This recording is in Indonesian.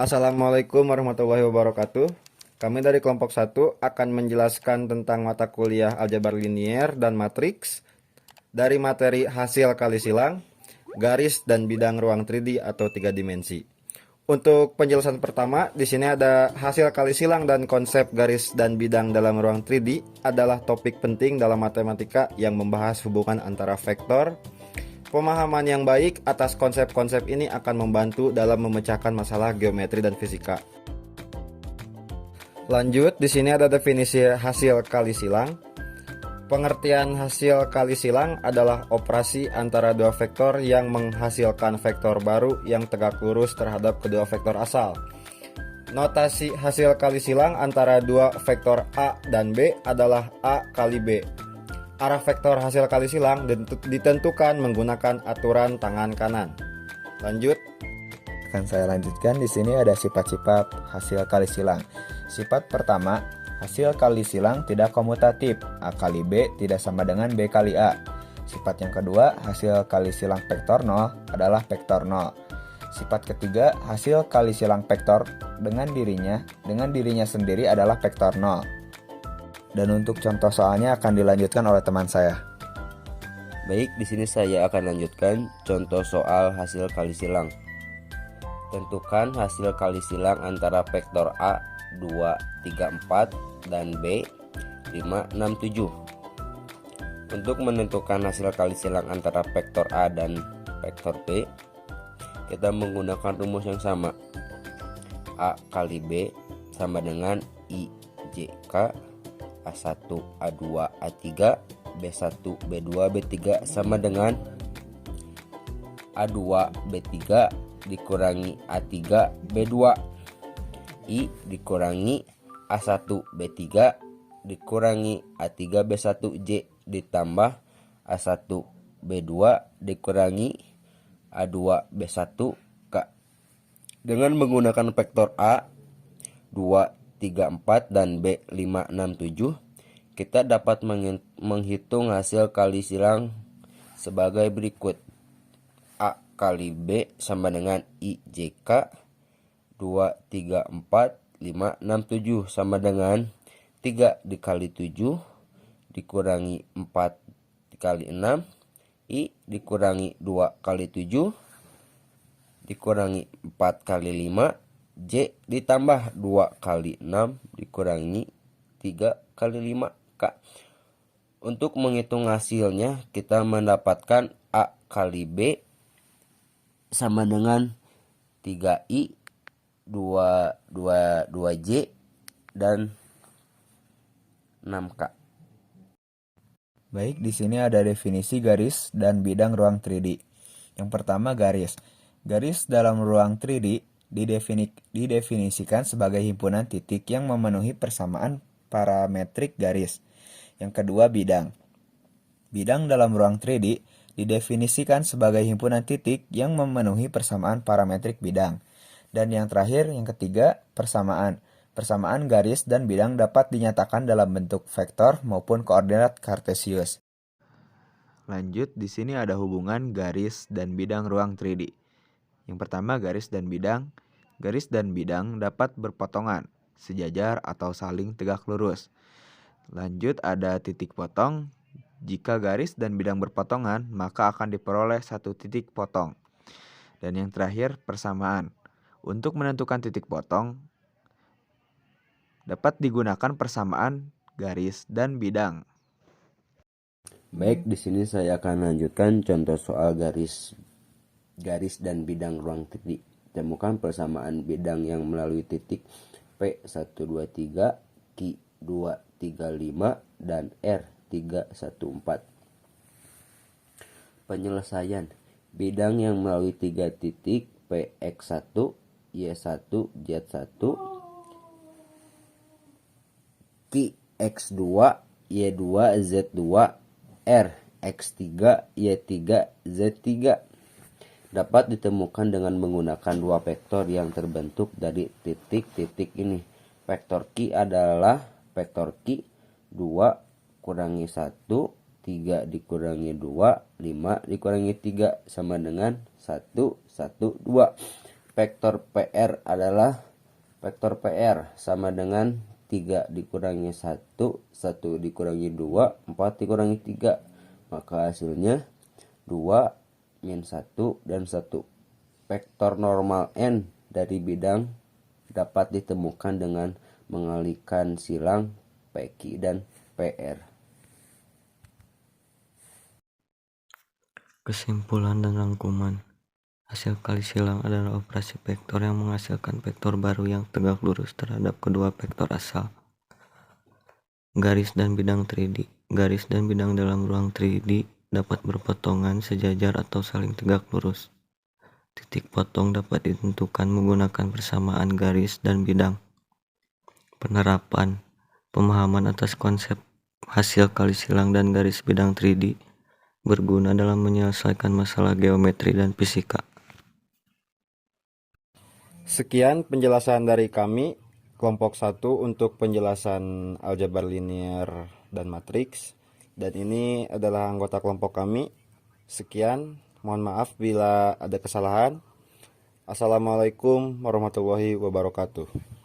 Assalamualaikum warahmatullahi wabarakatuh. Kami dari kelompok 1 akan menjelaskan tentang mata kuliah aljabar linier dan matriks dari materi hasil kali silang, garis dan bidang ruang 3D atau 3 dimensi. Untuk penjelasan pertama, di sini ada hasil kali silang dan konsep garis dan bidang dalam ruang 3D adalah topik penting dalam matematika yang membahas hubungan antara vektor. Pemahaman yang baik atas konsep-konsep ini akan membantu dalam memecahkan masalah geometri dan fisika. Lanjut, di sini ada definisi hasil kali silang. Pengertian hasil kali silang adalah operasi antara dua vektor yang menghasilkan vektor baru yang tegak lurus terhadap kedua vektor asal. Notasi hasil kali silang antara dua vektor A dan B adalah A kali B. Arah vektor hasil kali silang ditentukan menggunakan aturan tangan kanan. Lanjut. Akan saya lanjutkan. Di sini ada sifat-sifat hasil kali silang. Sifat pertama, hasil kali silang tidak komutatif. A kali B tidak sama dengan B kali A. Sifat yang kedua, hasil kali silang vektor 0 adalah vektor 0. Sifat ketiga, hasil kali silang vektor dengan dirinya sendiri adalah vektor 0. Dan untuk contoh soalnya akan dilanjutkan oleh teman saya. Baik, di sini saya akan lanjutkan contoh soal hasil kali silang. Tentukan hasil kali silang antara vektor A 2, 3, 4 dan B 5, 6, 7. Untuk menentukan hasil kali silang antara vektor A dan vektor B, kita menggunakan rumus yang sama. A kali B sama dengan IJK A1, A2, A3, B1, B2, B3 sama dengan A2, B3 dikurangi A3, B2. I dikurangi A1, B3 dikurangi A3, B1, J ditambah A1, B2 dikurangi A2, B1, K. Dengan menggunakan vektor A 2, 3, 4 dan B 5, 6, 7, kita dapat menghitung hasil kali silang sebagai berikut. A kali B sama dengan IJK 2, 3, 4, 5, 6, 7 sama dengan 3 dikali 7 dikurangi 4 dikali 6, I dikurangi 2 kali 7 dikurangi 4 kali 5, J ditambah 2 kali 6 dikurangi 3 kali 5 K. Untuk menghitung hasilnya, kita mendapatkan A kali B sama dengan 3I 2J dan 6K. Baik, di sini ada definisi garis dan bidang ruang 3D. Yang pertama, garis. Garis dalam ruang 3D didefinisikan sebagai himpunan titik yang memenuhi persamaan parametrik garis. Yang kedua, bidang. Bidang dalam ruang 3D didefinisikan sebagai himpunan titik yang memenuhi persamaan parametrik bidang. Dan yang terakhir, yang ketiga, persamaan. Persamaan garis dan bidang dapat dinyatakan dalam bentuk vektor maupun koordinat kartesius. Lanjut, di sini ada hubungan garis dan bidang ruang 3D. Yang pertama, garis dan bidang. Garis dan bidang dapat berpotongan, sejajar atau saling tegak lurus. Lanjut, ada titik potong. Jika garis dan bidang berpotongan, maka akan diperoleh satu titik potong. Dan yang terakhir, persamaan. Untuk menentukan titik potong, dapat digunakan persamaan garis dan bidang. Baik, di sini saya akan lanjutkan contoh soal garis dan bidang ruang titik. Temukan persamaan bidang yang melalui titik P123, Q235 dan R314. Penyelesaian bidang yang melalui tiga titik PX1, Y1, Z1, QX2, Y2, Z2, RX3, Y3, Z3 dapat ditemukan dengan menggunakan dua vektor yang terbentuk dari titik-titik ini. Vektor Q adalah vektor Q 2 kurangi 1, 3 dikurangi 2, 5 dikurangi 3 sama dengan 1, 1, 2. vektor PR adalah vektor PR sama dengan 3 dikurangi 1, 1 dikurangi 2, 4 dikurangi 3. Maka hasilnya 2 min 1 dan 1. Vektor normal N dari bidang dapat ditemukan dengan mengalihkan silang PQ dan PR. Kesimpulan dan rangkuman. Hasil kali silang adalah operasi vektor yang menghasilkan vektor baru yang tegak lurus terhadap kedua vektor asal. Garis dan bidang 3D. Garis dan bidang dalam ruang 3D dapat berpotongan, sejajar, atau saling tegak lurus. Titik potong dapat ditentukan menggunakan persamaan garis dan bidang. Penerapan. Pemahaman atas konsep hasil kali silang dan garis bidang 3D berguna dalam menyelesaikan masalah geometri dan fisika. Sekian penjelasan dari kami, kelompok 1 untuk penjelasan aljabar linear dan matriks. Dan ini adalah anggota kelompok kami. Sekian, mohon maaf bila ada kesalahan. Assalamualaikum warahmatullahi wabarakatuh.